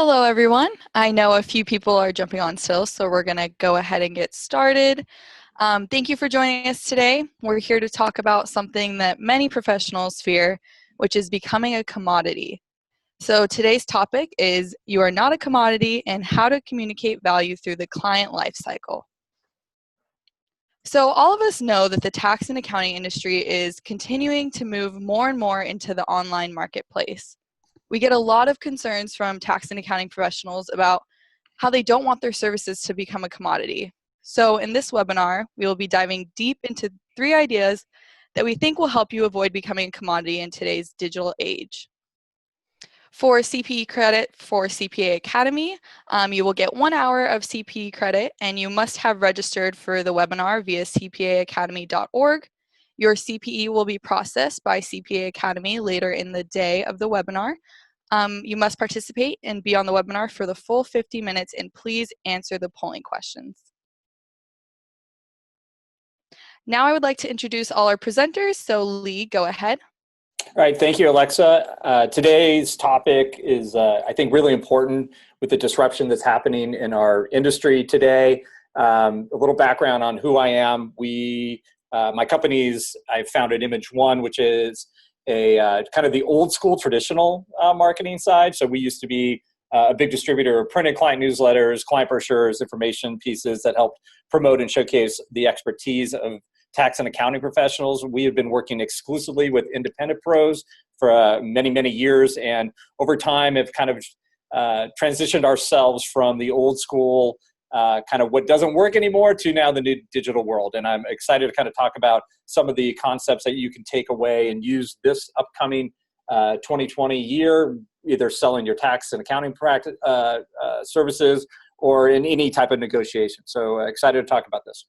Hello, everyone. I know a few people are jumping on still, so we're going to go ahead and get started. Thank you for joining us today. We're here to talk about something that many professionals fear, which is becoming a commodity. So today's topic is You Are Not a Commodity and How to Communicate Value Through the Client Lifecycle. So all of us know that the tax and accounting industry is continuing to move more and more into the online marketplace. We get a lot of concerns from tax and accounting professionals about how they don't want their services to become a commodity. So in this webinar, we will be diving deep into 3 ideas that we think will help you avoid becoming a commodity in today's digital age. For CPE credit for CPA Academy, you will get 1 hour of CPE credit, and you must have registered for the webinar via cpaacademy.org. Your CPE will be processed by CPA Academy later in the day of the webinar. You must participate and be on the webinar for the full 50 minutes, and please answer the polling questions. Now I would like to introduce all our presenters, so Lee, go ahead. All right, thank you, Alexa. Today's topic is, I think, really important with the disruption that's happening in our industry today. A little background on who I am. My company's, I founded Image One, which is a kind of the old school traditional marketing side. So we used to be a big distributor of printed client newsletters, client brochures, information pieces that helped promote and showcase the expertise of tax and accounting professionals. We have been working exclusively with independent pros for many, many years, and over time have kind of transitioned ourselves from the old school kind of what doesn't work anymore to now the new digital world. And I'm excited to kind of talk about some of the concepts that you can take away and use this upcoming 2020 year, either selling your tax and accounting practice, services or in any type of negotiation. So excited to talk about this.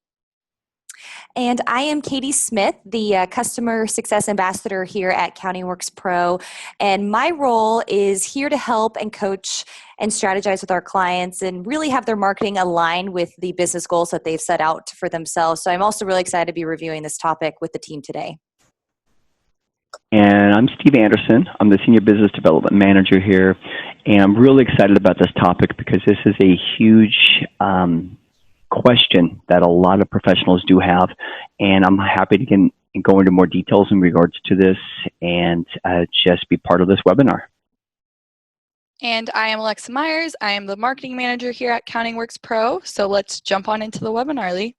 And I am Katie Smith, the Customer Success Ambassador here at CountingWorks Pro. And my role is here to help and coach and strategize with our clients and really have their marketing align with the business goals that they've set out for themselves. So I'm also really excited to be reviewing this topic with the team today. And I'm Steve Anderson. I'm the Senior Business Development Manager here. And I'm really excited about this topic because this is a huge question that a lot of professionals do have, and I'm happy to go into more details in regards to this and just be part of this webinar. And I am Alexa Myers. I am the Marketing Manager here at CountingWorks Pro, so let's jump on into the webinar, Lee.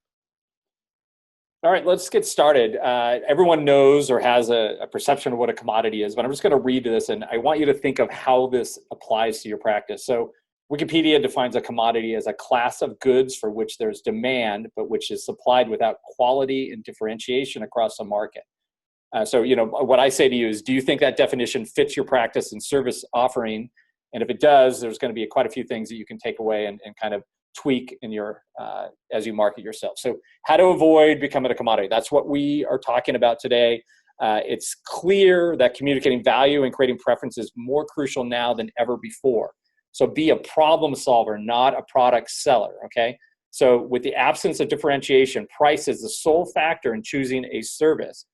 All right, let's get started. Everyone knows or has a perception of what a commodity is, but I'm just going to read this, and I want you to think of how this applies to your practice. So Wikipedia defines a commodity as a class of goods for which there's demand, but which is supplied without quality and differentiation across the market. So, what I say to you is, do you think that definition fits your practice and service offering? And if it does, there's going to be quite a few things that you can take away and kind of tweak in your as you market yourself. So how to avoid becoming a commodity. That's what we are talking about today. It's clear that communicating value and creating preference is more crucial now than ever before. So be a problem solver, not a product seller, okay? So with the absence of differentiation, price is the sole factor in choosing a service.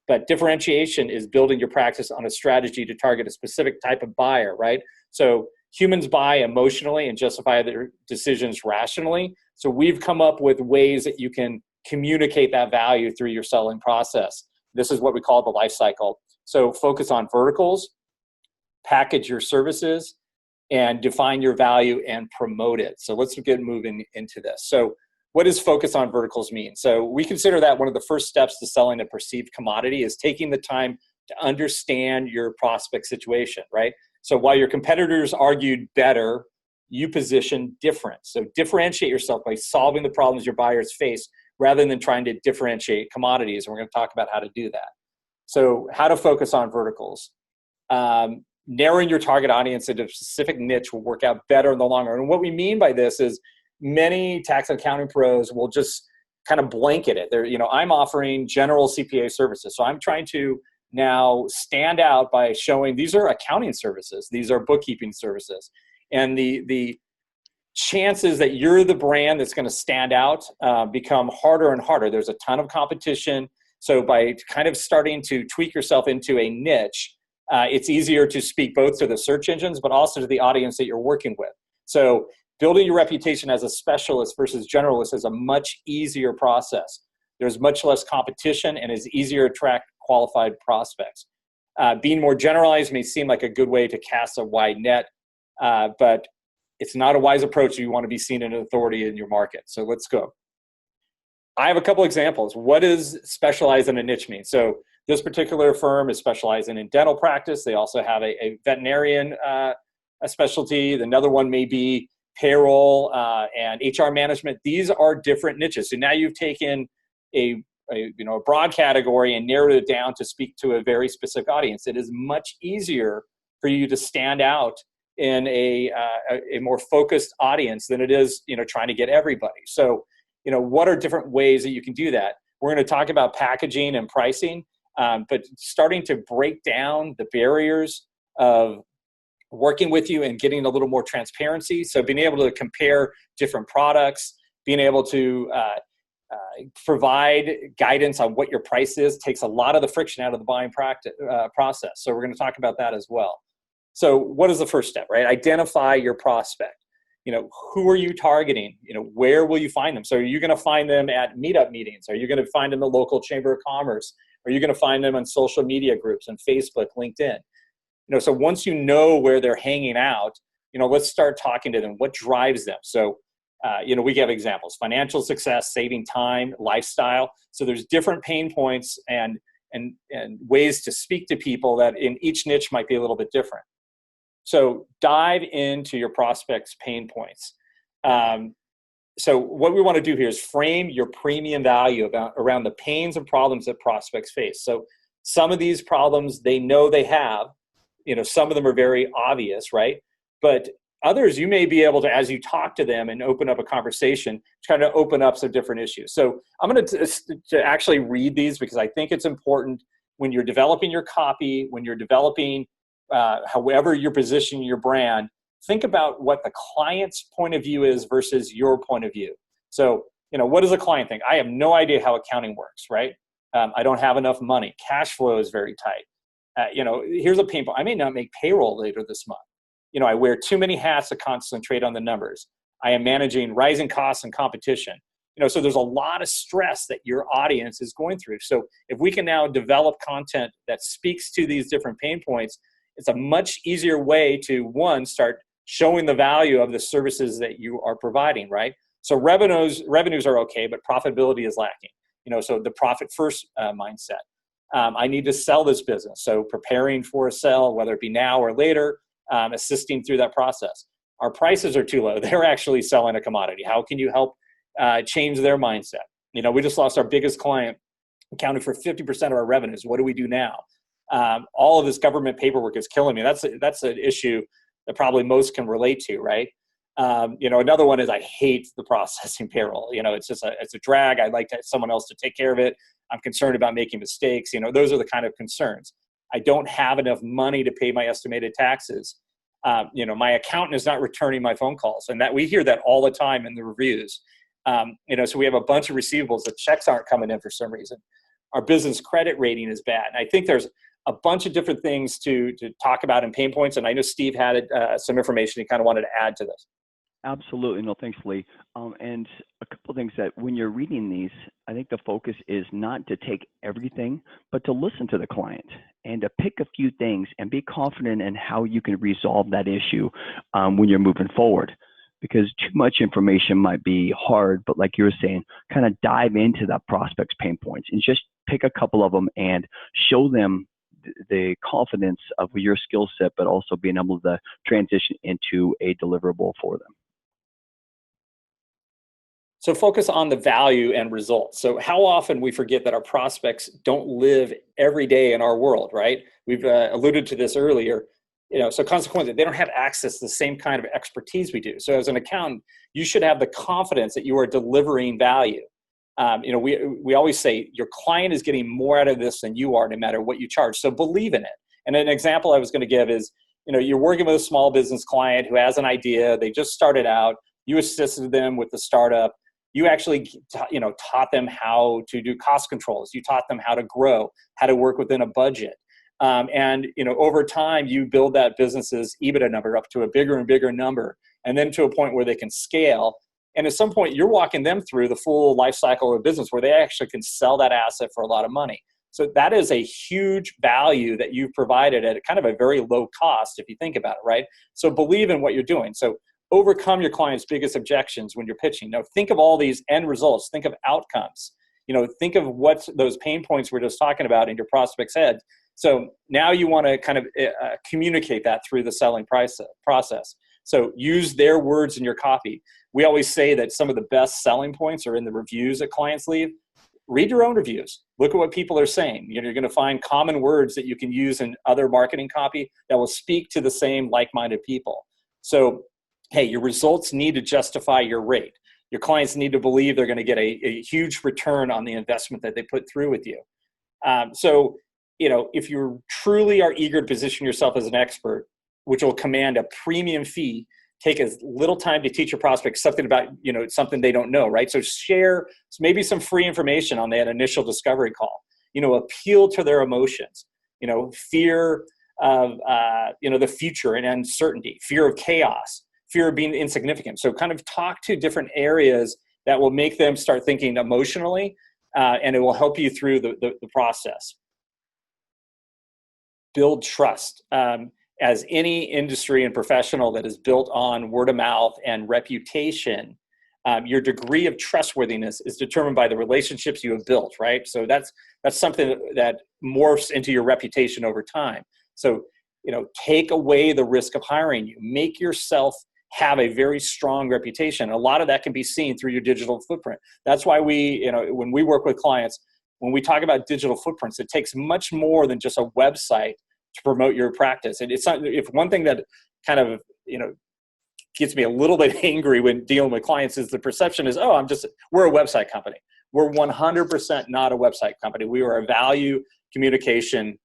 But differentiation is building your practice on a strategy to target a specific type of buyer, right? So humans buy emotionally and justify their decisions rationally. So we've come up with ways that you can communicate that value through your selling process. This is what we call the life cycle. So focus on verticals, package your services, and define your value and promote it. So let's get moving into this. So what does focus on verticals mean? So we consider that one of the first steps to selling a perceived commodity is taking the time to understand your prospect situation, right? So while your competitors argued better, you position different. So differentiate yourself by solving the problems your buyers face rather than trying to differentiate commodities. And we're going to talk about how to do that. So how to focus on verticals. Narrowing your target audience into a specific niche will work out better in the long run. And what we mean by this is many tax and accounting pros will just kind of blanket it. I'm offering general CPA services. So I'm trying to now stand out by showing these are accounting services. These are bookkeeping services. And the chances that you're the brand that's going to stand out become harder and harder. There's a ton of competition. So by kind of starting to tweak yourself into a niche, It's easier to speak both to the search engines, but also to the audience that you're working with. So building your reputation as a specialist versus generalist is a much easier process. There's much less competition and it's easier to attract qualified prospects. Being more generalized may seem like a good way to cast a wide net, but it's not a wise approach if you want to be seen as an authority in your market. So let's go. I have a couple examples. What does specialize in a niche mean? So this particular firm is specializing in dental practice. They also have a veterinarian a specialty. Another one may be payroll and HR management. These are different niches. So now you've taken a broad category and narrowed it down to speak to a very specific audience. It is much easier for you to stand out in a more focused audience than it is, trying to get everybody. So, what are different ways that you can do that? We're going to talk about packaging and pricing, but starting to break down the barriers of working with you and getting a little more transparency. So being able to compare different products, being able to provide guidance on what your price is takes a lot of the friction out of the buying process. So we're going to talk about that as well. So what is the first step, right? Identify your prospect. Who are you targeting? Where will you find them? So are you going to find them at meetup meetings? Are you going to find them in the local chamber of commerce? Are you going to find them on social media groups on Facebook, LinkedIn? So once you know where they're hanging out, let's start talking to them. What drives them? So, we have examples: financial success, saving time, lifestyle. So there's different pain points and ways to speak to people that in each niche might be a little bit different. So dive into your prospects' pain points. So what we want to do here is frame your premium value around the pains and problems that prospects face. So some of these problems they know they have. Some of them are very obvious, right? But others, you may be able to, as you talk to them and open up a conversation, try to open up some different issues. So I'm going to actually read these because I think it's important when you're developing your copy, when you're developing however you're positioning your brand, think about what the client's point of view is versus your point of view. So, what does a client think? I have no idea how accounting works, right? I don't have enough money. Cash flow is very tight. Here's a pain point. I may not make payroll later this month. I wear too many hats to concentrate on the numbers. I am managing rising costs and competition. So there's a lot of stress that your audience is going through. So if we can now develop content that speaks to these different pain points, it's a much easier way to, one, start showing the value of the services that you are providing, right? So revenues are okay, but profitability is lacking. So the profit first mindset. I need to sell this business. So preparing for a sale, whether it be now or later, assisting through that process. Our prices are too low. They're actually selling a commodity. How can you help change their mindset? We just lost our biggest client, accounting for 50% of our revenues. What do we do now? All of this government paperwork is killing me. That's an issue that probably most can relate to, right? Another one is I hate the processing payroll. It's a drag. I'd like someone else to take care of it. I'm concerned about making mistakes. Those are the kind of concerns. I don't have enough money to pay my estimated taxes. My accountant is not returning my phone calls, and that we hear that all the time in the reviews. So we have a bunch of receivables. The checks aren't coming in for some reason. Our business credit rating is bad. And I think there's a bunch of different things to talk about in pain points. And I know Steve had some information he kind of wanted to add to this. Absolutely. No, thanks, Lee. And a couple of things that when you're reading these, I think the focus is not to take everything, but to listen to the client and to pick a few things and be confident in how you can resolve that issue when you're moving forward. Because too much information might be hard, but like you were saying, kind of dive into that prospect's pain points and just pick a couple of them and show them the confidence of your skill set, but also being able to transition into a deliverable for them. So focus on the value and results. So how often we forget that our prospects don't live every day in our world, right? We've alluded to this earlier. So consequently, they don't have access to the same kind of expertise we do. So as an accountant, you should have the confidence that you are delivering value. We always say your client is getting more out of this than you are, no matter what you charge. So believe in it. And an example I was going to give is, you're working with a small business client who has an idea. They just started out. You assisted them with the startup. You actually, taught them how to do cost controls. You taught them how to grow, how to work within a budget. And over time, you build that business's EBITDA number up to a bigger and bigger number, and then to a point where they can scale. And at some point, you're walking them through the full life cycle of business where they actually can sell that asset for a lot of money. So that is a huge value that you've provided at kind of a very low cost, if you think about it, right? So believe in what you're doing. So overcome your client's biggest objections when you're pitching. Now, think of all these end results. Think of outcomes. Think of what those pain points we're just talking about in your prospect's head. So now you want to kind of communicate that through the selling process. So use their words in your copy. We always say that some of the best selling points are in the reviews that clients leave. Read your own reviews. Look at what people are saying. You're going to find common words that you can use in other marketing copy that will speak to the same like-minded people. So, hey, your results need to justify your rate. Your clients need to believe they're going to get a huge return on the investment that they put through with you. So, if you truly are eager to position yourself as an expert, which will command a premium fee, take as little time to teach your prospects something about, something they don't know, right? So share maybe some free information on that initial discovery call, appeal to their emotions, fear of, the future and uncertainty, fear of chaos, fear of being insignificant. So kind of talk to different areas that will make them start thinking emotionally, and it will help you through the process. Build trust. As any industry and professional that is built on word of mouth and reputation, your degree of trustworthiness is determined by the relationships you have built, right? So that's something that morphs into your reputation over time. So, take away the risk of hiring you. Make yourself have a very strong reputation. A lot of that can be seen through your digital footprint. That's why when we work with clients, when we talk about digital footprints, it takes much more than just a website to promote your practice. And it's not, if one thing that kind of, gets me a little bit angry when dealing with clients is the perception is, we're a website company. We're 100% not a website company. We are a value communication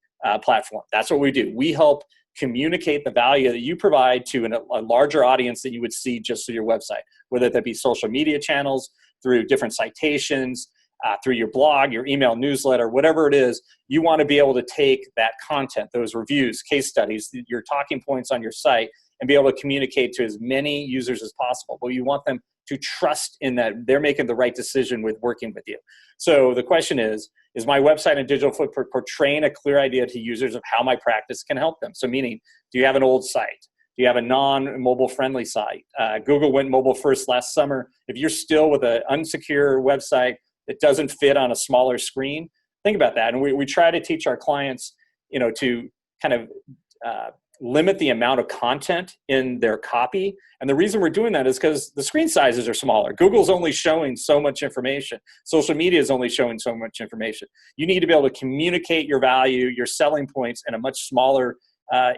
platform. That's what we do. We help communicate the value that you provide to a larger audience than you would see just through your website, whether that be social media channels, through different citations, through your blog, your email newsletter, whatever it is. You want to be able to take that content, those reviews, case studies, your talking points on your site, and be able to communicate to as many users as possible. But you want them to trust in that they're making the right decision with working with you. So the question is my website and digital footprint portraying a clear idea to users of how my practice can help them? So meaning, do you have an old site? Do you have a non-mobile friendly site? Google went mobile first last summer. If you're still with an unsecure website that doesn't fit on a smaller screen, think about that. And we try to teach our clients, to kind of limit the amount of content in their copy. And the reason we're doing that is because the screen sizes are smaller. Google's only showing so much information. Social media is only showing so much information. You need to be able to communicate your value, your selling points in a much smaller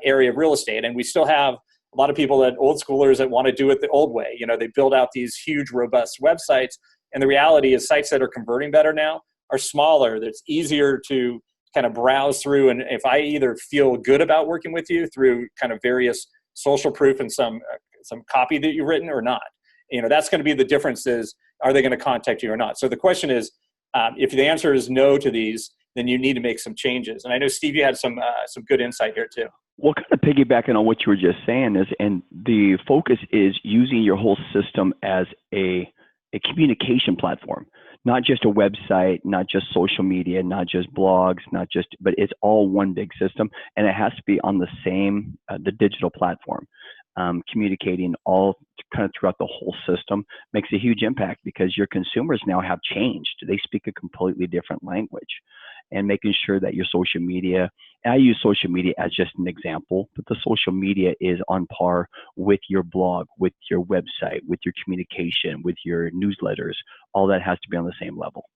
area of real estate. And we still have a lot of people, that old schoolers, that want to do it the old way. They build out these huge, robust websites. And the reality is sites that are converting better now are smaller. That's easier to kind of browse through. And if I either feel good about working with you through kind of various social proof and some copy that you've written or not, that's going to be the difference is, are they going to contact you or not? So the question is, if the answer is no to these, then you need to make some changes. And I know, Steve, you had some good insight here too. Well, kind of piggybacking on what you were just saying and the focus is using your whole system as a communication platform, not just a website, not just social media, not just blogs, but it's all one big system, and it has to be on the same, the digital platform. Communicating all kind of throughout the whole system makes a huge impact because your consumers now have changed. They speak a completely different language. And making sure that your social media, and I use social media as just an example, but the social media is on par with your blog, with your website, with your communication, with your newsletters. All that has to be on the same level.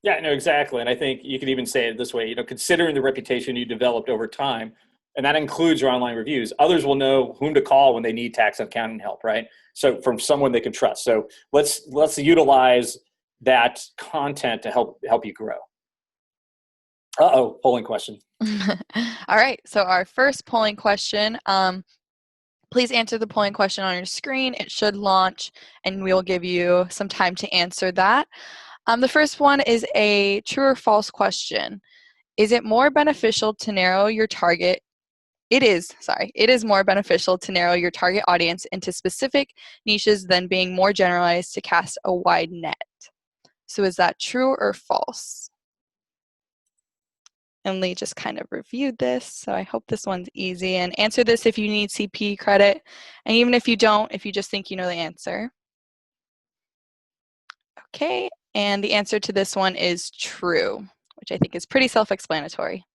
Yeah, no, exactly. And I think you could even say it this way, considering the reputation you developed over time, and that includes your online reviews, others will know whom to call when they need tax and accounting help, right? So from someone they can trust. So let's utilize that content to help you grow. Polling question. All right. So our first polling question, please answer the polling question on your screen. It should launch and we'll give you some time to answer that. The first one is a true or false question. Is it more beneficial to narrow your target? It is more beneficial to narrow your target audience into specific niches than being more generalized to cast a wide net. So is that true or false? And Lee just kind of reviewed this, so I hope this one's easy. And answer this if you need CP credit. And even if you don't, if you just think you know the answer. Okay, and the answer to this one is true, which I think is pretty self-explanatory.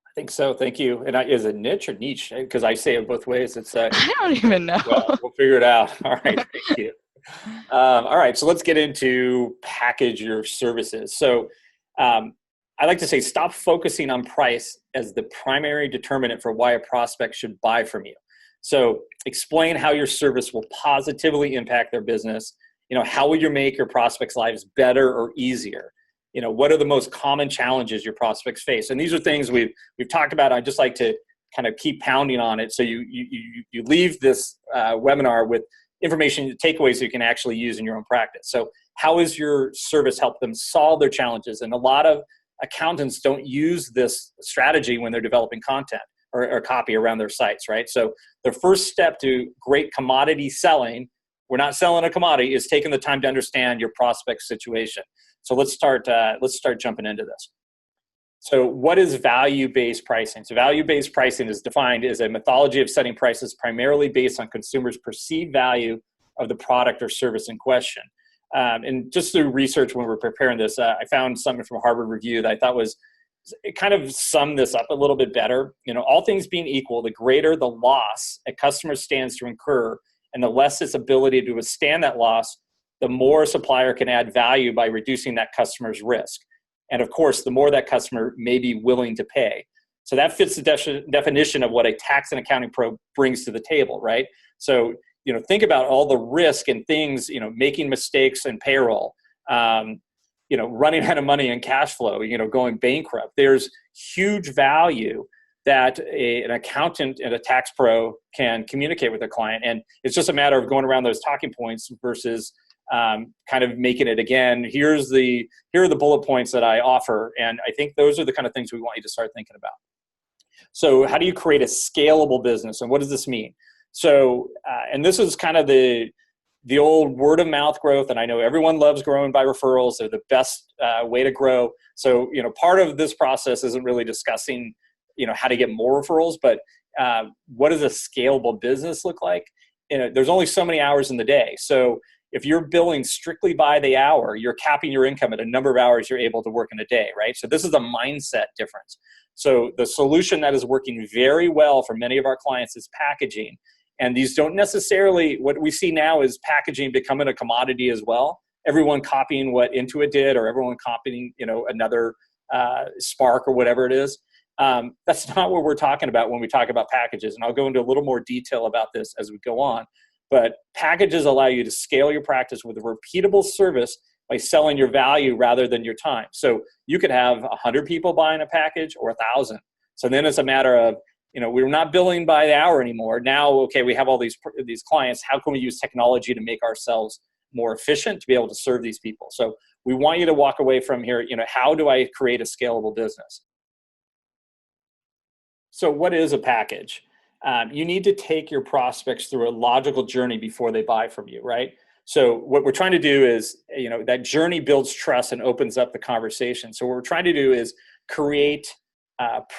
I think so. Thank you. And is it niche or niche? Because I say it both ways. It's I don't even know. well, we'll figure it out. All right. Thank you. All right. So let's get into package your services. So I like to say stop focusing on price as the primary determinant for why a prospect should buy from you. So explain how your service will positively impact their business. How will you make your prospects' lives better or easier? What are the most common challenges your prospects face? And these are things we've talked about. I just like to kind of keep pounding on it. So you leave this webinar with information, takeaways you can actually use in your own practice. So how is your service help them solve their challenges? And a lot of accountants don't use this strategy when they're developing content or copy around their sites, right? So the first step to great commodity selling, we're not selling a commodity, is taking the time to understand your prospect's situation. So let's start jumping into this. So what is value-based pricing? So value-based pricing is defined as a methodology of setting prices primarily based on consumers' perceived value of the product or service in question. And just through research when we were preparing this, I found something from Harvard Review that I thought it kind of summed this up a little bit better. All things being equal, the greater the loss a customer stands to incur and the less its ability to withstand that loss, the more a supplier can add value by reducing that customer's risk. And of course, the more that customer may be willing to pay. So that fits the definition of what a tax and accounting pro brings to the table, right? So, think about all the risk and things, making mistakes in payroll, running out of money in cash flow, going bankrupt. There's huge value that an accountant and a tax pro can communicate with their client. And it's just a matter of going around those talking points versus kind of making it again. Here are the bullet points that I offer. And I think those are the kind of things we want you to start thinking about. So how do you create a scalable business? And what does this mean? So, and this is kind of the old word of mouth growth. And I know everyone loves growing by referrals. They're the best way to grow. So, part of this process isn't really discussing, how to get more referrals, but what does a scalable business look like? There's only so many hours in the day. So if you're billing strictly by the hour, you're capping your income at a number of hours you're able to work in a day, right? So this is a mindset difference. So the solution that is working very well for many of our clients is packaging. And these don't necessarily, what we see now is packaging becoming a commodity as well. Everyone copying what Intuit did, or everyone copying, another Spark or whatever it is. That's not what we're talking about when we talk about packages. And I'll go into a little more detail about this as we go on. But packages allow you to scale your practice with a repeatable service by selling your value rather than your time. So you could have 100 people buying a package or 1,000. So then it's a matter of, we're not billing by the hour anymore. Now, okay, we have all these clients. How can we use technology to make ourselves more efficient to be able to serve these people? So we want you to walk away from here, how do I create a scalable business? So what is a package? You need to take your prospects through a logical journey before they buy from you, right? So what we're trying to do is, that journey builds trust and opens up the conversation. So what we're trying to do is create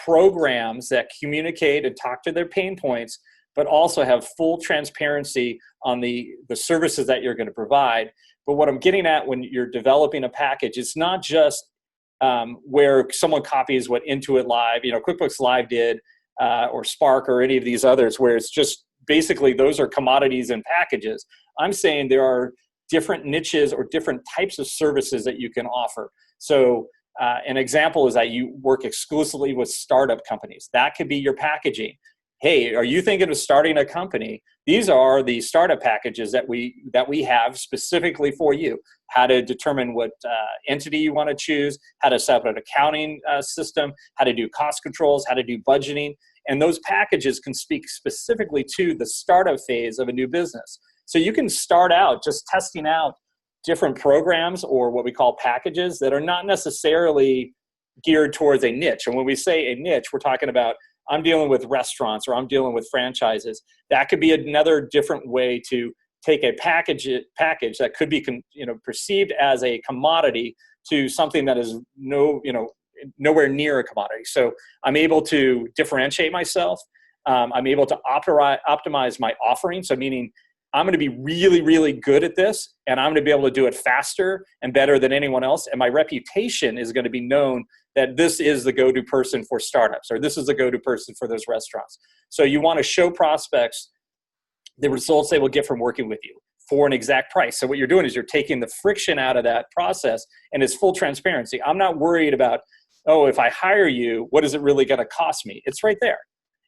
programs that communicate and talk to their pain points, but also have full transparency on the services that you're going to provide. But what I'm getting at when you're developing a package, it's not just where someone copies what Intuit Live, QuickBooks Live did, or Spark or any of these others, where it's just basically those are commodities and packages. I'm saying there are different niches or different types of services that you can offer. So an example is that you work exclusively with startup companies. That could be your packaging. Hey, are you thinking of starting a company? These are the startup packages that we have specifically for you. How to determine what entity you want to choose, how to set up an accounting system, how to do cost controls, how to do budgeting. And those packages can speak specifically to the startup phase of a new business. So you can start out just testing out different programs or what we call packages that are not necessarily geared towards a niche. And when we say a niche, we're talking about I'm dealing with restaurants or I'm dealing with franchises. That could be another different way to take a package that could be perceived as a commodity to something that is nowhere near a commodity. So I'm able to differentiate myself. I'm able to optimize my offering. So meaning I'm going to be really, really good at this, and I'm going to be able to do it faster and better than anyone else. And my reputation is going to be known that this is the go-to person for startups, or this is the go-to person for those restaurants. So you want to show prospects the results they will get from working with you for an exact price. So what you're doing is you're taking the friction out of that process, and it's full transparency. I'm not worried about, oh, if I hire you, what is it really going to cost me? It's right there.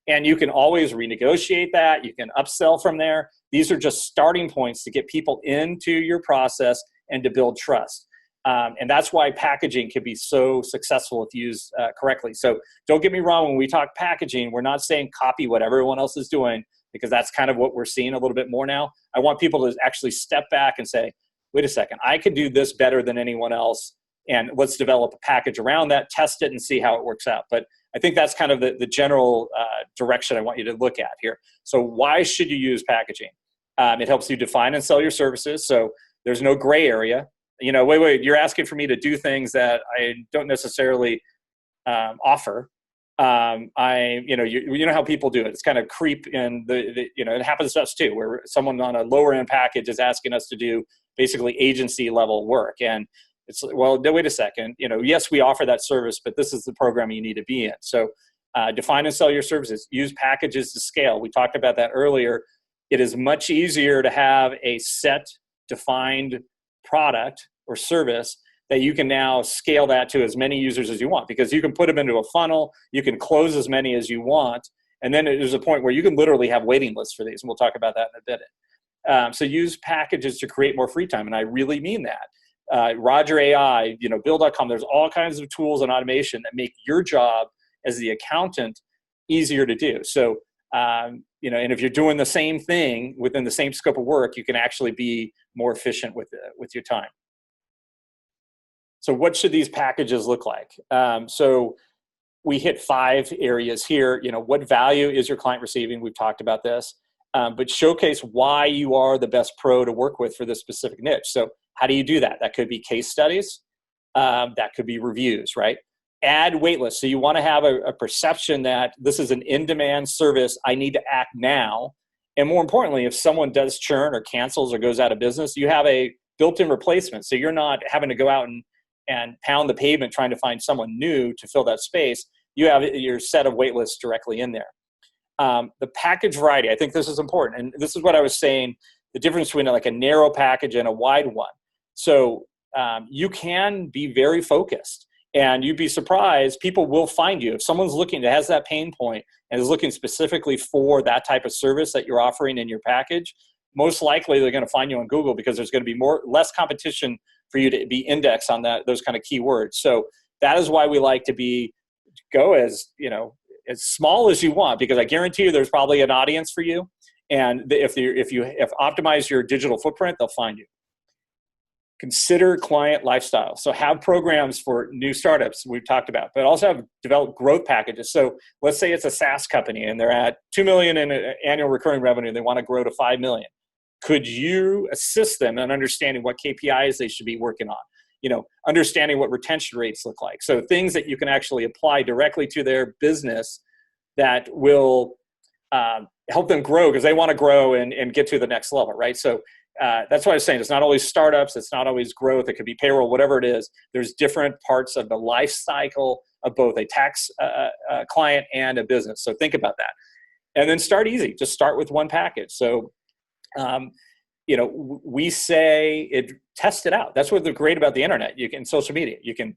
And you can always renegotiate that. You can upsell from there. These are just starting points to get people into your process and to build trust. And that's why packaging can be so successful if used correctly. So don't get me wrong, when we talk packaging, we're not saying copy what everyone else is doing, because that's kind of what we're seeing a little bit more now. I want people to actually step back and say, wait a second, I could do this better than anyone else, and let's develop a package around that, test it, and see how it works out. But I think that's kind of the general direction I want you to look at here. So why should you use packaging? It helps you define and sell your services, so there's no gray area. Wait, you're asking for me to do things that I don't necessarily offer. You know how people do it. It's kind of creep in it happens to us too, where someone on a lower end package is asking us to do basically agency level work. And it's, well, no, wait a second, yes, we offer that service, but this is the program you need to be in. So define and sell your services, use packages to scale. We talked about that earlier. It is much easier to have a set defined product or service that you can now scale that to as many users as you want, because you can put them into a funnel, you can close as many as you want, and then there's a point where you can literally have waiting lists for these, and we'll talk about that in a bit. So use packages to create more free time, and I really mean that. Roger AI, Bill.com, there's all kinds of tools and automation that make your job as the accountant easier to do. So, and if you're doing the same thing within the same scope of work, you can actually be more efficient with your time. So what should these packages look like? So we hit 5 areas here. What value is your client receiving? We've talked about this. But showcase why you are the best pro to work with for this specific niche. So how do you do that? That could be case studies. That could be reviews, right? Add waitlist. So you want to have a perception that this is an in-demand service. I need to act now. And more importantly, if someone does churn or cancels or goes out of business, you have a built-in replacement. So you're not having to go out and pound the pavement trying to find someone new to fill that space. You have your set of wait lists directly in there. The package variety, I think this is important. And this is what I was saying, the difference between like a narrow package and a wide one. So you can be very focused, and you'd be surprised, people will find you. If someone's looking, that has that pain point and is looking specifically for that type of service that you're offering in your package, most likely they're going to find you on Google, because there's going to be less competition for you to be indexed on those kind of keywords. So that is why we like to go as small as you want, because I guarantee you there's probably an audience for you. And if optimize your digital footprint, they'll find you. Consider client lifestyle. So have programs for new startups we've talked about, but also have developed growth packages. So let's say it's a SaaS company and they're at $2 million in annual recurring revenue. They want to grow to $5 million. Could you assist them in understanding what KPIs they should be working on? Understanding what retention rates look like. So things that you can actually apply directly to their business that will help them grow, because they want to grow and get to the next level, right? So that's why I was saying it's not always startups, it's not always growth, it could be payroll, whatever it is. There's different parts of the life cycle of both a tax client and a business. So think about that. And then start easy. Just start with one package. So we say test it out. That's what's great about the internet. You can social media. You can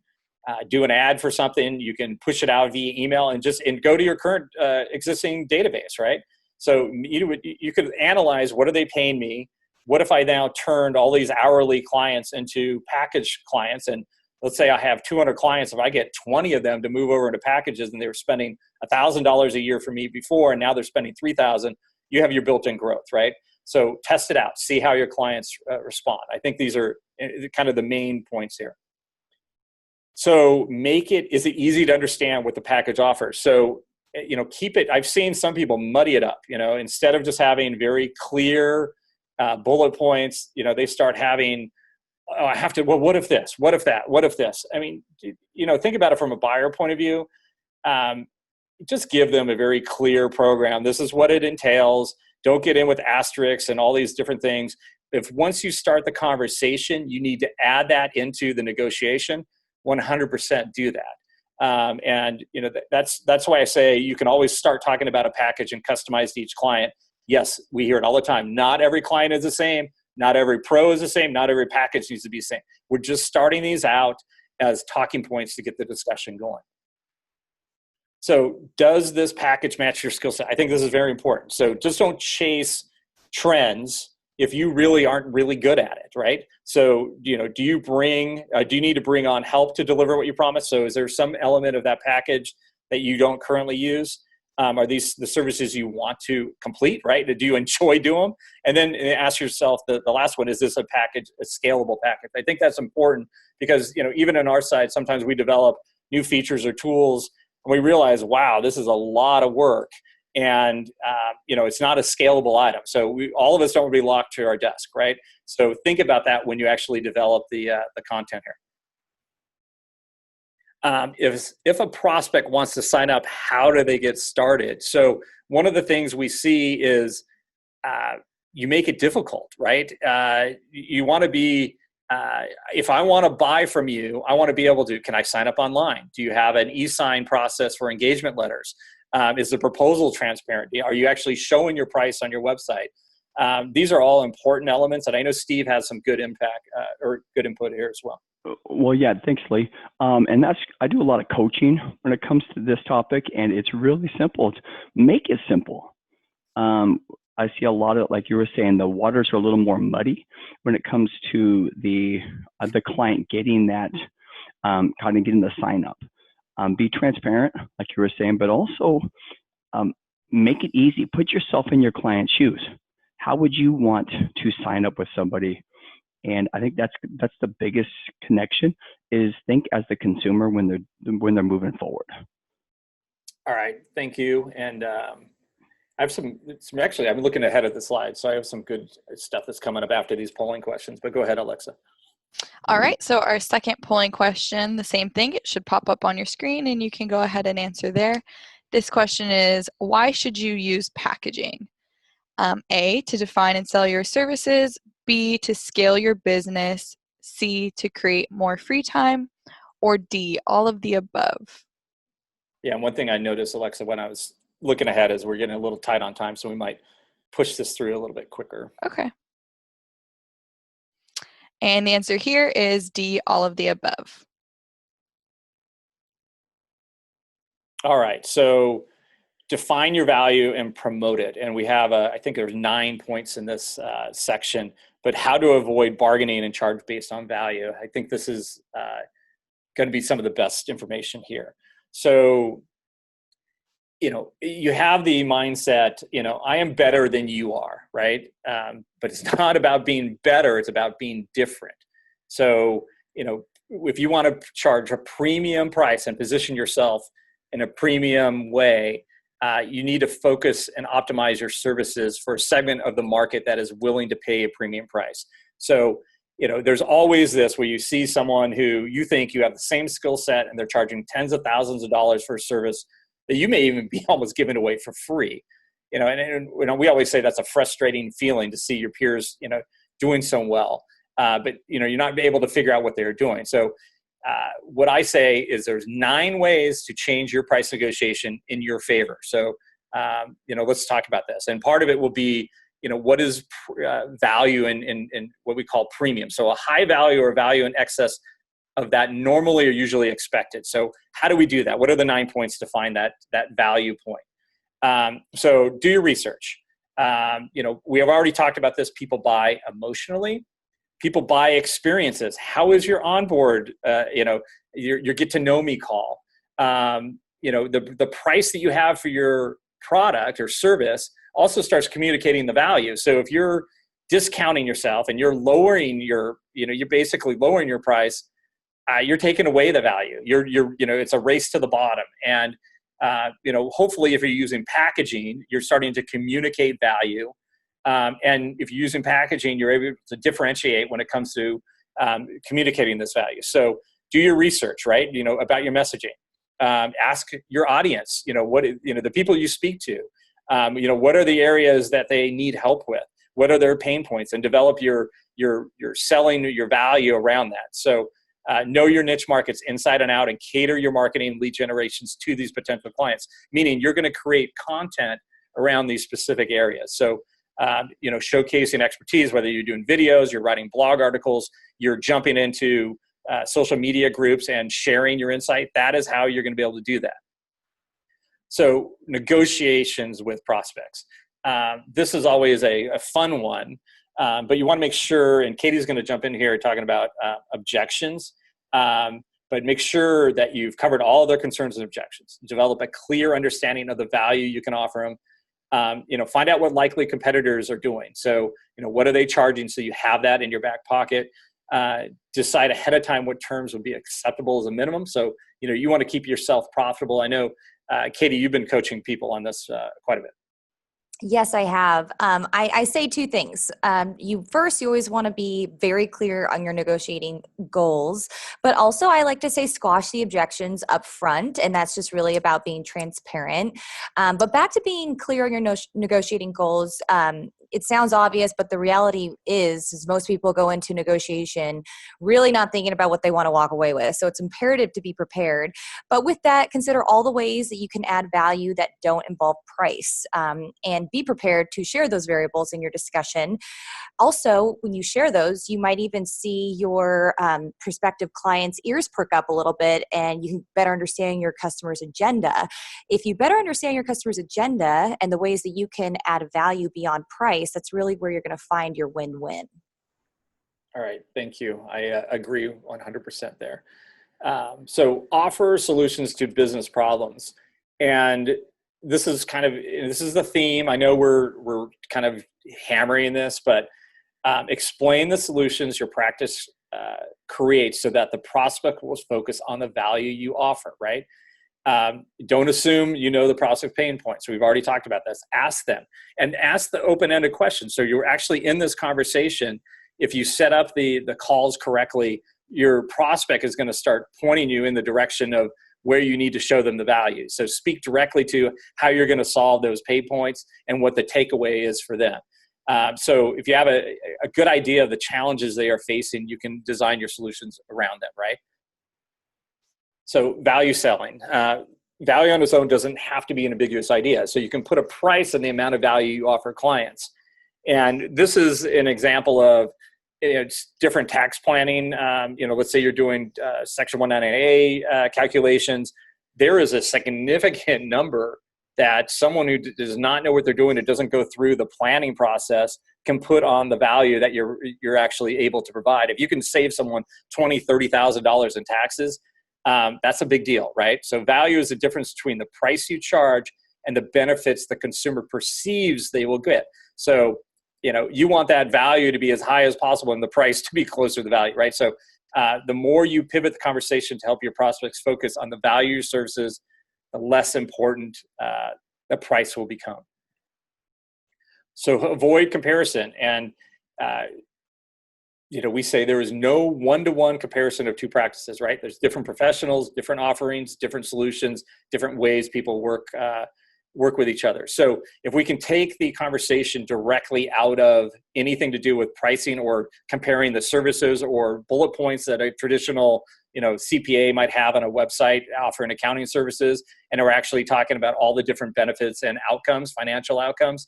do an ad for something. You can push it out via email and go to your current existing database, right? So you could analyze, what are they paying me? What if I now turned all these hourly clients into package clients? And let's say I have 200 clients. If I get 20 of them to move over into packages, and they were spending $1,000 a year for me before, and now they're spending $3,000, you have your built-in growth, right? So test it out. See how your clients respond. I think these are kind of the main points here. So is it easy to understand what the package offers? So, keep it, I've seen some people muddy it up, instead of just having very clear bullet points, they start having, oh, I have to, well, what if this, what if that, what if this? I mean, think about it from a buyer point of view. Just give them a very clear program. This is what it entails. Don't get in with asterisks and all these different things. If once you start the conversation, you need to add that into the negotiation, 100% do that. And that's why I say you can always start talking about a package and customize to each client. Yes, we hear it all the time. Not every client is the same. Not every pro is the same. Not every package needs to be the same. We're just starting these out as talking points to get the discussion going. So does this package match your skill set? I think this is very important. So just don't chase trends if you really aren't really good at it, right? So, do you need to bring on help to deliver what you promised? So is there some element of that package that you don't currently use? Are these the services you want to complete, right? Do you enjoy doing them? And then ask yourself the last one, is this a scalable package? I think that's important because, even on our side, sometimes we develop new features or tools and we realize, wow, this is a lot of work. And, it's not a scalable item. So all of us don't want to be locked to our desk, right? So think about that when you actually develop the content here. If a prospect wants to sign up, how do they get started? So one of the things we see is you make it difficult, right? You want to be, if I want to buy from you, I want to be able to, can I sign up online? Do you have an e-sign process for engagement letters? Is the proposal transparent? Are you actually showing your price on your website? These are all important elements, and I know Steve has some good impact or good input here as well. Well, yeah, thanks, Lee. And I do a lot of coaching when it comes to this topic, and it's really simple. Make it simple. I see a lot of, like you were saying, the waters are a little more muddy when it comes to the client getting that, kind of getting the sign up. Be transparent, like you were saying, but also make it easy. Put yourself in your client's shoes. How would you want to sign up with somebody? And I think that's the biggest connection, is think as the consumer when they're moving forward. All right, thank you. And I have actually, I'm looking ahead of the slide, so I have some good stuff that's coming up after these polling questions, but go ahead, Alexa. All right, so our second polling question, the same thing. It should pop up on your screen and you can go ahead and answer there. This question is, why should you use packaging? A, to define and sell your services. B, to scale your business. C, to create more free time. Or D, all of the above. Yeah, and one thing I noticed, Alexa, when I was looking ahead is we're getting a little tight on time, so we might push this through a little bit quicker. Okay. And the answer here is D, all of the above. All right, so define your value and promote it. And we have, I think there's 9 points in this section, but how to avoid bargaining and charge based on value. I think this is going to be some of the best information here. So, you have the mindset, I am better than you are, right? But it's not about being better, it's about being different. So, if you want to charge a premium price and position yourself in a premium way, you need to focus and optimize your services for a segment of the market that is willing to pay a premium price. So, there's always this where you see someone who you think you have the same skill set and they're charging tens of thousands of dollars for a service that you may even be almost giving away for free. And we always say that's a frustrating feeling to see your peers, doing so well. But, you're not able to figure out what they're doing. So what I say is there's 9 ways to change your price negotiation in your favor. So, let's talk about this. And part of it will be, what is value in what we call premium. So a high value or value in excess of that normally or usually expected. So how do we do that? What are the 9 points to find that value point? So do your research. We have already talked about this. People buy emotionally. People buy experiences. How is your onboard, your get to know me call? The price that you have for your product or service also starts communicating the value. So if you're discounting yourself and you're lowering you're basically lowering your price, you're taking away the value. It's a race to the bottom. And, hopefully if you're using packaging, you're starting to communicate value. And if you're using packaging, you're able to differentiate when it comes to communicating this value. So do your research, right? About your messaging. Ask your audience, the people you speak to, what are the areas that they need help with? What are their pain points? And develop your selling, your value around that. So know your niche markets inside and out and cater your marketing lead generations to these potential clients, meaning you're going to create content around these specific areas. So, showcasing expertise, whether you're doing videos, you're writing blog articles, you're jumping into social media groups and sharing your insight, that is how you're going to be able to do that. So negotiations with prospects. This is always a fun one, but you want to make sure, and Katie's going to jump in here talking about objections, but make sure that you've covered all their concerns and objections. Develop a clear understanding of the value you can offer them. Find out what likely competitors are doing. So, what are they charging, so you have that in your back pocket. Decide ahead of time what terms would be acceptable as a minimum. So, you want to keep yourself profitable. I know, Katie, you've been coaching people on this quite a bit. Yes, I have. I say two things. You always want to be very clear on your negotiating goals, but also I like to say squash the objections up front, and that's just really about being transparent. But back to being clear on your negotiating goals, it sounds obvious, but the reality is most people go into negotiation really not thinking about what they want to walk away with. So it's imperative to be prepared. But with that, consider all the ways that you can add value that don't involve price, and be prepared to share those variables in your discussion. Also, when you share those, you might even see your prospective clients' ears perk up a little bit, and you can better understand your customer's agenda. If you better understand your customer's agenda and the ways that you can add value beyond price, that's really where you're going to find your win-win. All right, thank you. I agree 100% there. So offer solutions to business problems. And this is the theme. I know we're kind of hammering this, but explain the solutions your practice creates so that the prospect will focus on the value you offer, right? Don't assume you know the prospect pain points. We've already talked about this. Ask them, and ask the open-ended questions. So you're actually in this conversation. If you set up the calls correctly, your prospect is going to start pointing you in the direction of where you need to show them the value. So speak directly to how you're going to solve those pain points and what the takeaway is for them. So if you have a good idea of the challenges they are facing, you can design your solutions around them, right? So value selling. Value on its own doesn't have to be an ambiguous idea. So you can put a price on the amount of value you offer clients. And this is an example of different tax planning. Let's say you're doing Section 199A calculations. There is a significant number that someone who does not know what they're doing, it doesn't go through the planning process, can put on the value that you're actually able to provide. If you can save someone $20,000, $30,000 in taxes, that's a big deal, right? So value is the difference between the price you charge and the benefits the consumer perceives they will get. So, you want that value to be as high as possible and the price to be closer to the value, right? So the more you pivot the conversation to help your prospects focus on the value of your services, the less important the price will become. So avoid comparison. And, we say there is no one-to-one comparison of two practices, right? There's different professionals, different offerings, different solutions, different ways people work with each other. So if we can take the conversation directly out of anything to do with pricing or comparing the services or bullet points that a traditional CPA might have on a website offering accounting services, and we're actually talking about all the different benefits and outcomes, financial outcomes,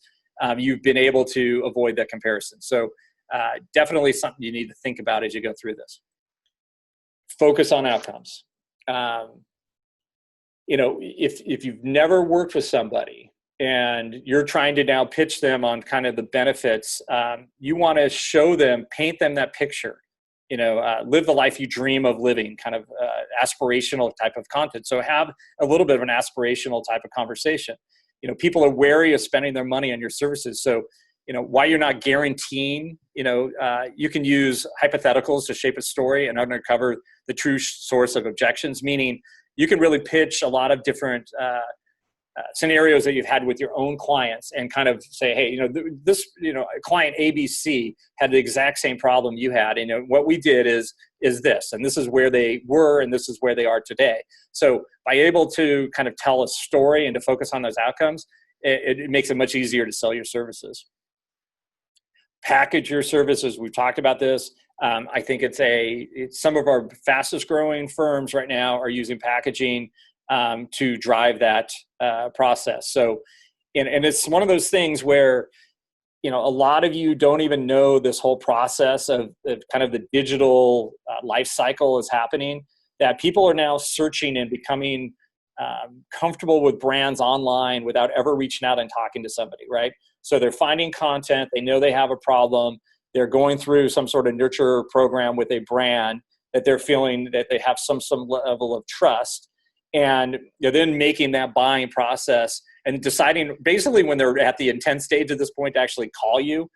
you've been able to avoid that comparison. So definitely something you need to think about as you go through this. Focus on outcomes. If you've never worked with somebody and you're trying to now pitch them on kind of the benefits, you want to show them, paint them that picture, live the life you dream of living, kind of aspirational type of content. So have a little bit of an aspirational type of conversation. People are wary of spending their money on your services. So, while you're not guaranteeing you can use hypotheticals to shape a story and uncover the true source of objections, meaning you can really pitch a lot of different scenarios that you've had with your own clients and kind of say, hey, client ABC had the exact same problem you had. And what we did is this, and this is where they were, and this is where they are today. So by able to kind of tell a story and to focus on those outcomes, it makes it much easier to sell your services. Package your services. We've talked about this. I think it's some of our fastest growing firms right now are using packaging to drive that process. So, and it's one of those things where, a lot of you don't even know this whole process of kind of the digital life cycle is happening, that people are now searching and becoming comfortable with brands online without ever reaching out and talking to somebody, right? So they're finding content, they know they have a problem, they're going through some sort of nurture program with a brand that they're feeling that they have some level of trust. And you're then making that buying process and deciding basically when they're at the intent stage at this point to actually call you.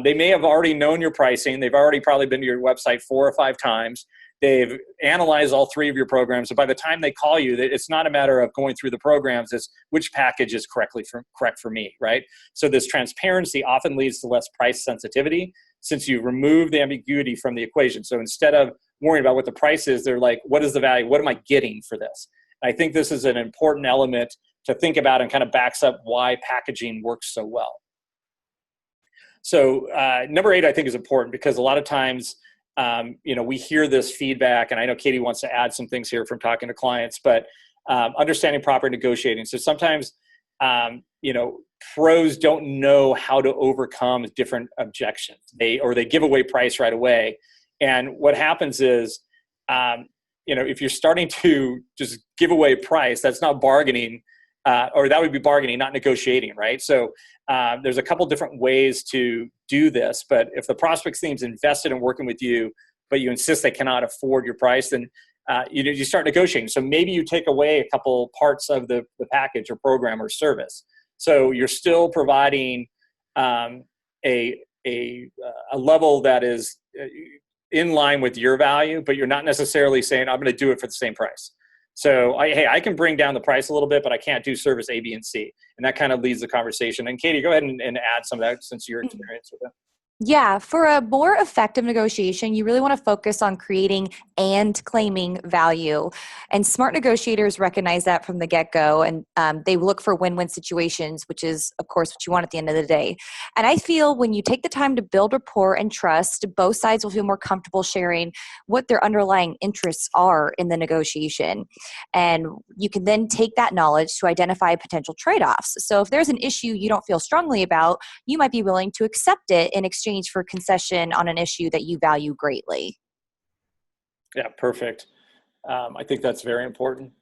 They may have already known your pricing. They've already probably been to your website 4 or 5 times. They've analyzed all 3 of your programs. So by the time they call you, it's not a matter of going through the programs. It's which package is correct for me, right? So this transparency often leads to less price sensitivity since you remove the ambiguity from the equation. So instead of worrying about what the price is, they're like, what is the value? What am I getting for this? I think this is an important element to think about and kind of backs up why packaging works so well. So number 8, I think, is important because a lot of times, we hear this feedback, and I know Katie wants to add some things here from talking to clients, but understanding proper negotiating. So sometimes, pros don't know how to overcome different objections. They give away price right away. And what happens is, if you're starting to just give away price, that's not bargaining, or that would be bargaining, not negotiating, right? So there's a couple different ways to do this, but if the prospect seems invested in working with you, but you insist they cannot afford your price, then you start negotiating. So maybe you take away a couple parts of the package or program or service. So you're still providing a level that is in line with your value, but you're not necessarily saying, I'm going to do it for the same price. So I can bring down the price a little bit, but I can't do service A, B, and C. And that kind of leads the conversation. And Katie, go ahead and add some of that since your experience with it. Yeah, for a more effective negotiation, you really want to focus on creating and claiming value. And smart negotiators recognize that from the get-go, and they look for win-win situations, which is, of course, what you want at the end of the day. And I feel when you take the time to build rapport and trust, both sides will feel more comfortable sharing what their underlying interests are in the negotiation. And you can then take that knowledge to identify potential trade-offs. So if there's an issue you don't feel strongly about, you might be willing to accept it in exchange for concession on an issue that you value greatly. Yeah, perfect. I think that's very important.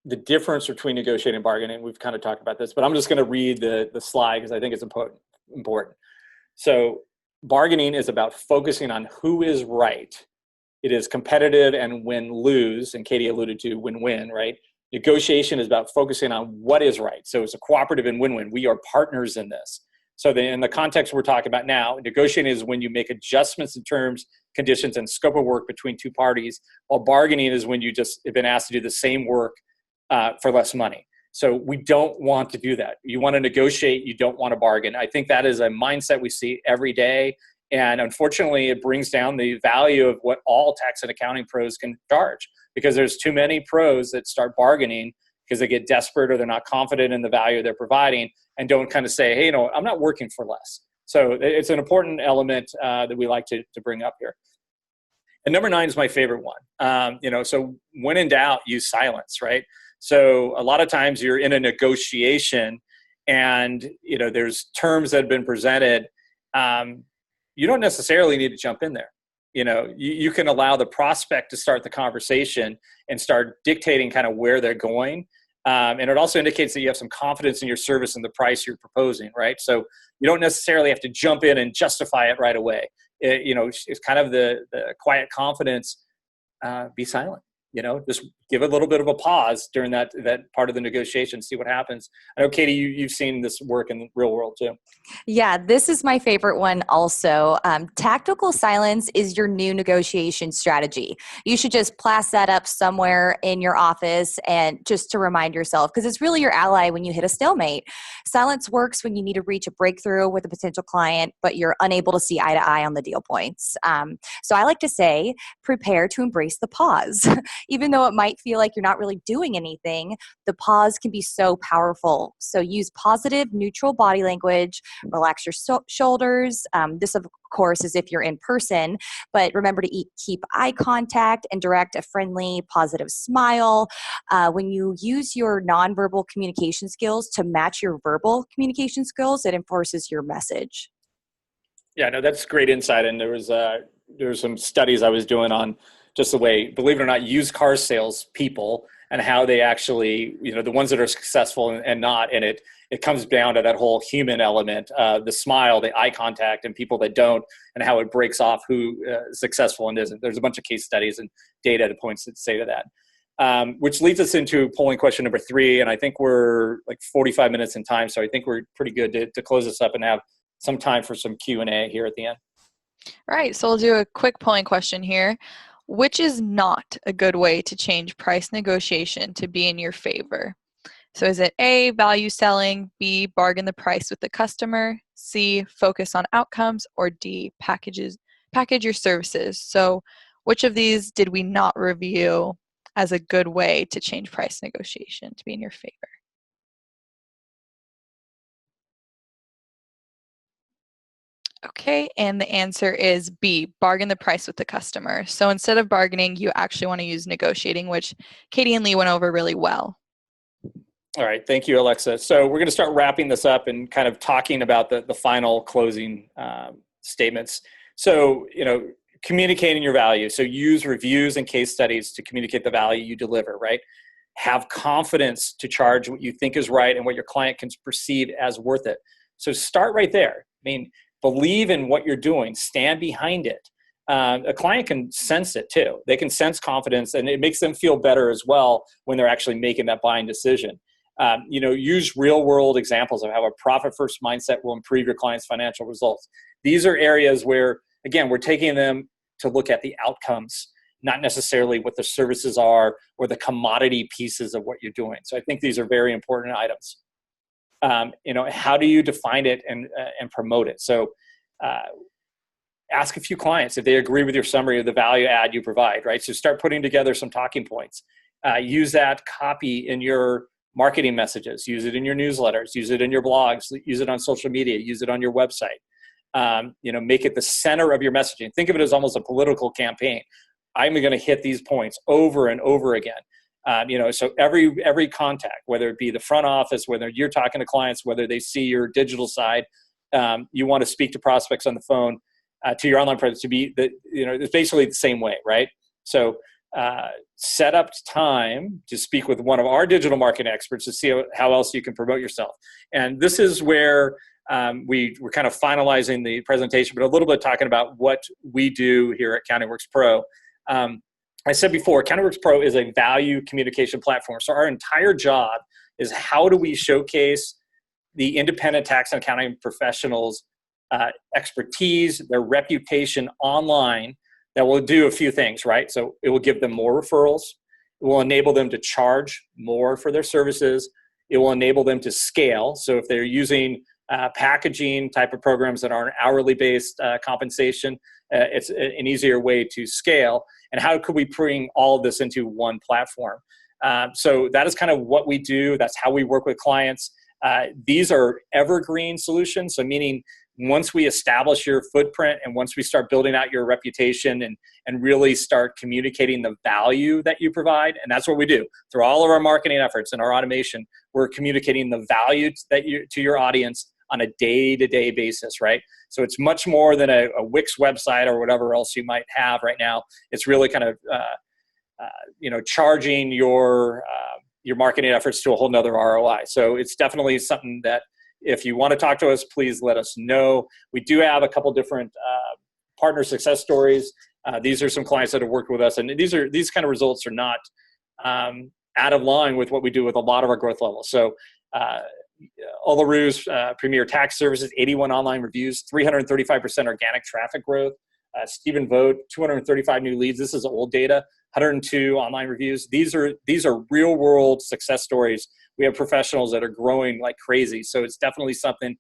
The difference between negotiating and bargaining, we've kind of talked about this, but I'm just going to read the slide because I think it's important. So bargaining is about focusing on who is right. It is competitive and win-lose, and Katie alluded to win-win, right? Negotiation is about focusing on what is right. So it's a cooperative and win-win. We are partners in this. So in the context we're talking about now, negotiating is when you make adjustments in terms, conditions, and scope of work between 2 parties, while bargaining is when you just have been asked to do the same work for less money. So we don't want to do that. You want to negotiate, you don't want to bargain. I think that is a mindset we see every day. And unfortunately, it brings down the value of what all tax and accounting pros can charge because there's too many pros that start bargaining because they get desperate or they're not confident in the value they're providing and don't kind of say, hey, I'm not working for less. So it's an important element that we like to bring up here. And number 9 is my favorite one. So when in doubt, use silence, right? So a lot of times you're in a negotiation and, there's terms that have been presented. You don't necessarily need to jump in there. You can allow the prospect to start the conversation and start dictating kind of where they're going. And it also indicates that you have some confidence in your service and the price you're proposing, right? So you don't necessarily have to jump in and justify it right away. It's kind of the quiet confidence, be silent. just give a little bit of a pause during that part of the negotiation, see what happens. I know, Katie, you've seen this work in the real world too. Yeah, this is my favorite one also. Tactical silence is your new negotiation strategy. You should just plaster that up somewhere in your office and just to remind yourself, because it's really your ally when you hit a stalemate. Silence works when you need to reach a breakthrough with a potential client, but you're unable to see eye to eye on the deal points. So I like to say, prepare to embrace the pause. Even though it might feel like you're not really doing anything, the pause can be so powerful. So use positive, neutral body language. Relax your shoulders. This, of course, is if you're in person, but remember to keep eye contact and direct a friendly, positive smile. When you use your nonverbal communication skills to match your verbal communication skills, it enforces your message. Yeah, no, that's great insight. And there was some studies I was doing on just the way, believe it or not, used car sales people and how they actually, the ones that are successful and not, and it comes down to that whole human element, the smile, the eye contact, and people that don't, and how it breaks off who is successful and isn't. There's a bunch of case studies and data that points that say to that, which leads us into polling question number 3. And I think we're like 45 minutes in time, so I think we're pretty good to close this up and have some time for some Q&A here at the end. All right, so we'll do a quick polling question here. Which is not a good way to change price negotiation to be in your favor? So is it A, value selling, B, bargain the price with the customer, C, focus on outcomes, or D, package your services? So which of these did we not review as a good way to change price negotiation to be in your favor? Okay, and the answer is B, bargain the price with the customer. So instead of bargaining, you actually want to use negotiating, which Katie and Lee went over really well. All right, thank you, Alexa. So we're going to start wrapping this up and kind of talking about the final closing statements. So, communicating your value. So use reviews and case studies to communicate the value you deliver, right? Have confidence to charge what you think is right and what your client can perceive as worth it. So start right there. I mean, believe in what you're doing, stand behind it. A client can sense it too. They can sense confidence, and it makes them feel better as well when they're actually making that buying decision. Use real world examples of how a profit first mindset will improve your client's financial results. These are areas where, again, we're taking them to look at the outcomes, not necessarily what the services are or the commodity pieces of what you're doing. So I think these are very important items. How do you define it and promote it? So ask a few clients if they agree with your summary of the value add you provide, right? So start putting together some talking points. Use that copy in your marketing messages, use it in your newsletters, use it in your blogs, use it on social media, use it on your website. Make it the center of your messaging. Think of it as almost a political campaign. I'm going to hit these points over and over again. So every contact, whether it be the front office, whether you're talking to clients, whether they see your digital side, you want to speak to prospects on the phone, to your online presence, to be it's basically the same way, right? So set up time to speak with one of our digital marketing experts to see how else you can promote yourself. And this is where we're kind of finalizing the presentation, but a little bit talking about what we do here at CountingWorks Pro. I said before, CountingWorks Pro is a value communication platform. So our entire job is how do we showcase the independent tax and accounting professionals' expertise, their reputation online, that will do a few things, right? So it will give them more referrals. It will enable them to charge more for their services. It will enable them to scale. So if they're using packaging type of programs that are an hourly based compensation, it's an easier way to scale. And how could we bring all of this into one platform? So that is kind of what we do. That's how we work with clients. These are evergreen solutions. So meaning once we establish your footprint and once we start building out your reputation and really start communicating the value that you provide, and that's what we do through all of our marketing efforts and our automation, we're communicating the value to your audience on a day-to-day basis, right? So it's much more than a Wix website or whatever else you might have right now. It's really kind of charging your marketing efforts to a whole nother ROI. So it's definitely something that if you want to talk to us, please let us know. We do have a couple different partner success stories These are some clients that have worked with us, and these kind of results are not out of line with what we do with a lot of our growth levels. So Olaru's Premier Tax Services, 81 online reviews, 335% organic traffic growth. Stephen Vogt, 235 new leads. This is old data, 102 online reviews. These are real world success stories. We have professionals that are growing like crazy. So it's definitely something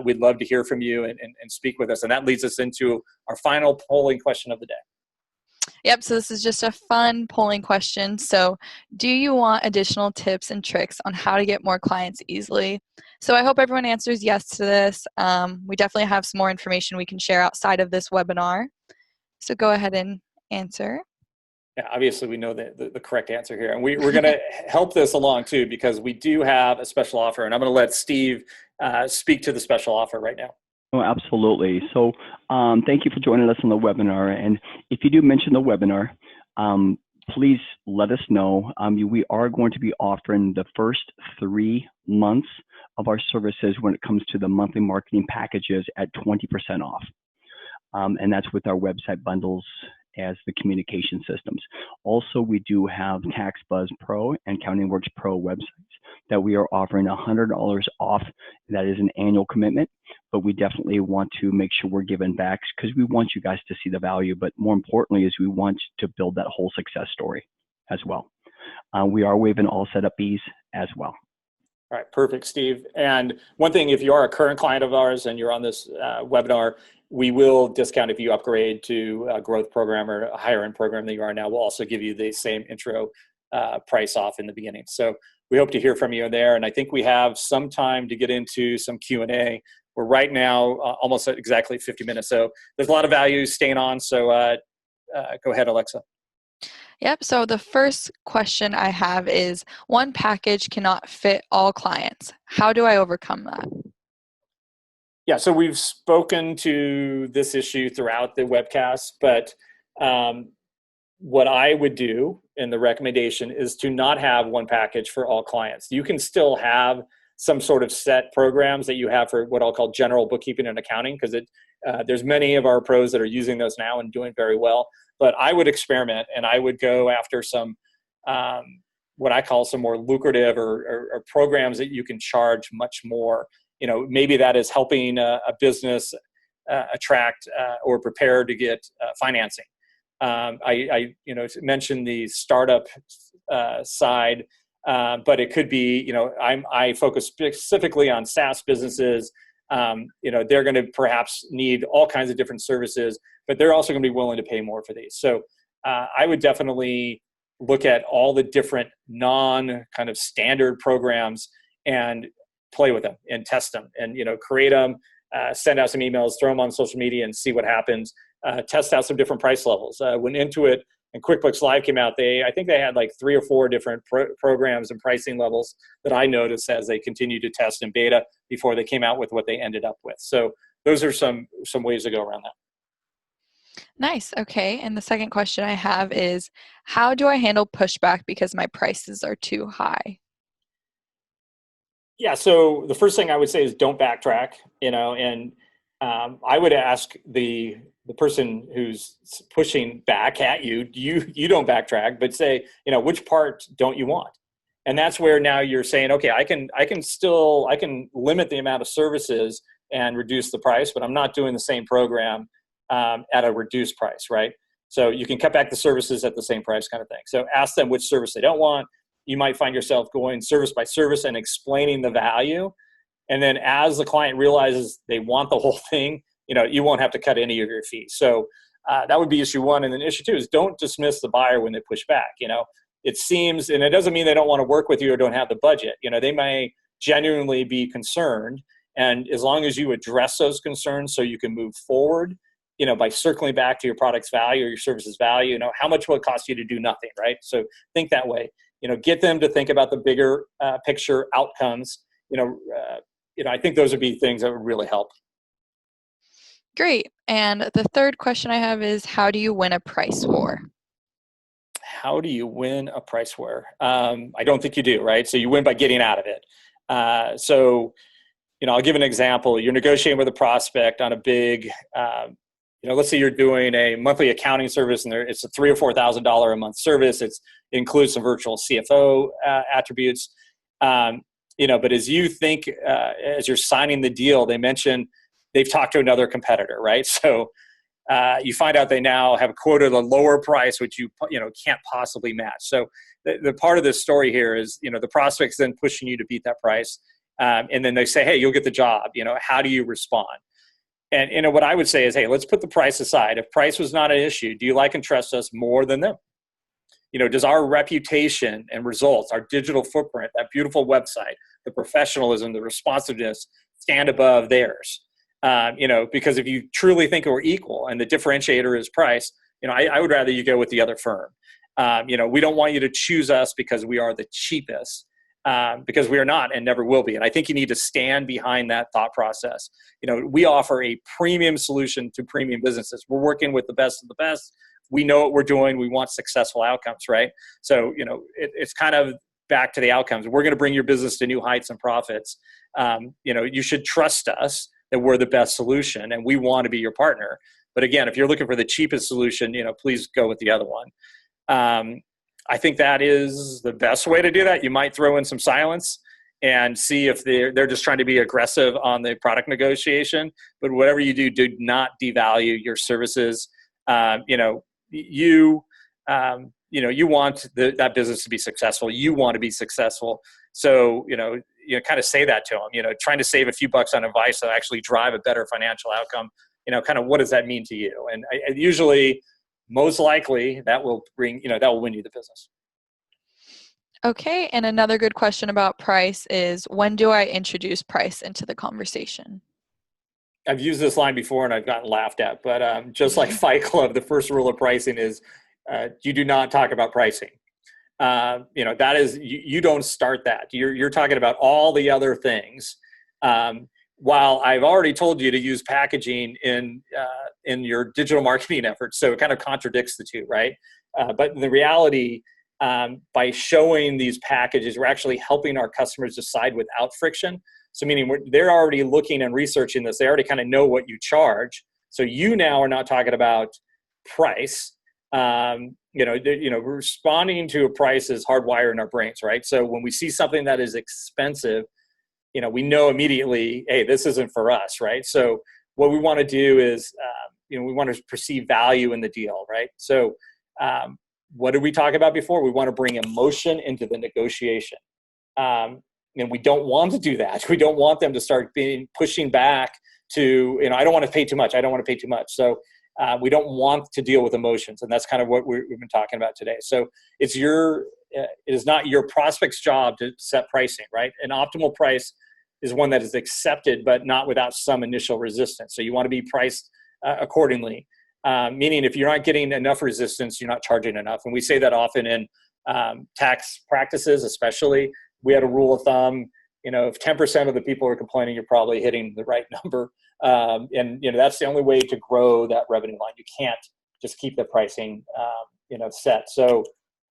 we'd love to hear from you and speak with us. And that leads us into our final polling question of the day. Yep, so this is just a fun polling question. So do you want additional tips and tricks on how to get more clients easily? So I hope everyone answers yes to this. We definitely have some more information we can share outside of this webinar. So go ahead and answer. Yeah, obviously we know the correct answer here. And we're going to help this along too, because we do have a special offer. And I'm going to let Steve speak to the special offer right now. Oh, absolutely. So thank you for joining us on the webinar. And if you do mention the webinar, please let us know. We are going to be offering the first 3 months of our services when it comes to the monthly marketing packages at 20% off. And that's with our website bundles as the communication systems. Also, we do have TaxBuzz Pro and CountingWorks Pro websites that we are offering $100 off. That is an annual commitment, but we definitely want to make sure we're giving back because we want you guys to see the value, but more importantly is we want to build that whole success story as well. We are waiving all setup fees as well. All right, perfect, Steve. And one thing, if you are a current client of ours and you're on this webinar, we will discount if you upgrade to a growth program or a higher end program than you are now. We'll also give you the same intro price off in the beginning. So we hope to hear from you there. And I think we have some time to get into some Q&A. We're right now almost at exactly 50 minutes. So there's a lot of value staying on. So go ahead, Alexa. Yep, so the first question I have is, one package cannot fit all clients. How do I overcome that? Yeah, so we've spoken to this issue throughout the webcast, but what I would do in the recommendation is to not have one package for all clients. You can still have some sort of set programs that you have for what I'll call general bookkeeping and accounting, because there's many of our pros that are using those now and doing very well. But I would experiment and I would go after some what I call some more lucrative or programs that you can charge much more. You know, maybe that is helping a business attract or prepare to get financing. I mentioned the startup side, but it could be, I focus specifically on SaaS businesses. They're going to perhaps need all kinds of different services, but they're also going to be willing to pay more for these. So I would definitely look at all the different kind of standard programs and play with them and test them and, create them, send out some emails, throw them on social media and see what happens. Test out some different price levels. When Intuit and QuickBooks Live came out, I think they had like 3 or 4 different programs and pricing levels that I noticed as they continued to test in beta before they came out with what they ended up with. So those are some ways to go around that. Nice. Okay. And the second question I have is, how do I handle pushback because my prices are too high? Yeah. So the first thing I would say is don't backtrack, and I would ask the person who's pushing back at you, you don't backtrack, but say, which part don't you want? And that's where now you're saying, okay, I can limit the amount of services and reduce the price, but I'm not doing the same program at a reduced price, right? So you can cut back the services at the same price kind of thing. So ask them which service they don't want. You might find yourself going service by service and explaining the value. And then as the client realizes they want the whole thing, you won't have to cut any of your fees. So that would be issue 1. And then issue 2 is don't dismiss the buyer when they push back. It seems, and it doesn't mean they don't want to work with you or don't have the budget. They may genuinely be concerned. And as long as you address those concerns so you can move forward, by circling back to your product's value or your service's value, how much will it cost you to do nothing, right? So think that way. Get them to think about the bigger picture outcomes. I think those would be things that would really help. Great. And the third question I have is, how do you win a price war? How do you win a price war? I don't think you do, right? So you win by getting out of it. I'll give an example. You're negotiating with a prospect on a big, let's say you're doing a monthly accounting service and it's a $3,000 or $4,000 a month service. It includes some virtual CFO attributes. But as you think, as you're signing the deal, they mention they've talked to another competitor, right? So you find out they now have quoted a lower price, which you can't possibly match. So the part of this story here is, the prospect's then pushing you to beat that price. And then they say, hey, you'll get the job. How do you respond? And what I would say is, hey, let's put the price aside. If price was not an issue, do you like and trust us more than them? Does our reputation and results, our digital footprint, that beautiful website, the professionalism, the responsiveness stand above theirs? Because if you truly think we're equal and the differentiator is price, I would rather you go with the other firm. We don't want you to choose us because we are the cheapest. Because we are not and never will be. And I think you need to stand behind that thought process. We offer a premium solution to premium businesses. We're working with the best of the best. We know what we're doing. We want successful outcomes, right? So, it's kind of back to the outcomes. We're going to bring your business to new heights and profits. You should trust us that we're the best solution and we want to be your partner. But again, if you're looking for the cheapest solution, please go with the other one. I think that is the best way to do that. You might throw in some silence and see if they're just trying to be aggressive on the product negotiation. But whatever you do not devalue your services. You want that business to be successful. You want to be successful. So, kind of say that to them, trying to save a few bucks on advice that actually drive a better financial outcome. Kind of what does that mean to you? And usually, most likely that will win you the business. Okay, and another good question about price is, when do I introduce price into the conversation? I've used this line before and I've gotten laughed at, but just like Fight Club, the first rule of pricing is you do not talk about pricing. That is, you don't start that. You're talking about all the other things. While I've already told you to use packaging in your digital marketing efforts, so it kind of contradicts the two, right? But in the reality, by showing these packages, we're actually helping our customers decide without friction. So meaning they're already looking and researching this. They already kind of know what you charge. So you now are not talking about price. Responding to a price is hardwired in our brains, right? So when we see something that is expensive, we know immediately, hey, this isn't for us, right? So what we want to do is, we want to perceive value in the deal, right? So what did we talk about before? We want to bring emotion into the negotiation. And we don't want to do that. We don't want them to start pushing back to, I don't want to pay too much. I don't want to pay too much. So we don't want to deal with emotions. And that's kind of what we've been talking about today. So it is not your prospect's job to set pricing, right? An optimal price is one that is accepted, but not without some initial resistance. So you want to be priced accordingly. Meaning if you're not getting enough resistance, you're not charging enough. And we say that often in tax practices, especially. We had a rule of thumb, if 10% of the people are complaining, you're probably hitting the right number. And that's the only way to grow that revenue line. You can't just keep the pricing, set. So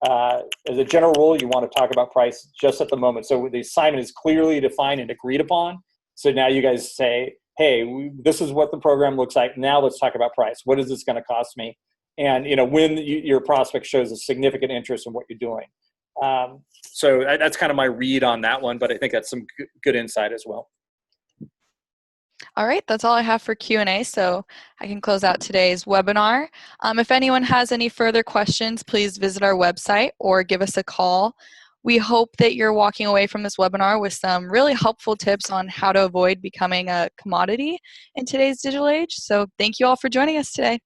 as a general rule, you want to talk about price just at the moment. So the assignment is clearly defined and agreed upon. So now you guys say, hey, this is what the program looks like. Now let's talk about price. What is this going to cost me? And when your prospect shows a significant interest in what you're doing. So that's kind of my read on that one, but I think that's some good insight as well. All right, that's all I have for Q&A, so I can close out today's webinar. If anyone has any further questions, please visit our website or give us a call. We hope that you're walking away from this webinar with some really helpful tips on how to avoid becoming a commodity in today's digital age. So thank you all for joining us today.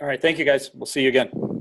All right, thank you guys. We'll see you again.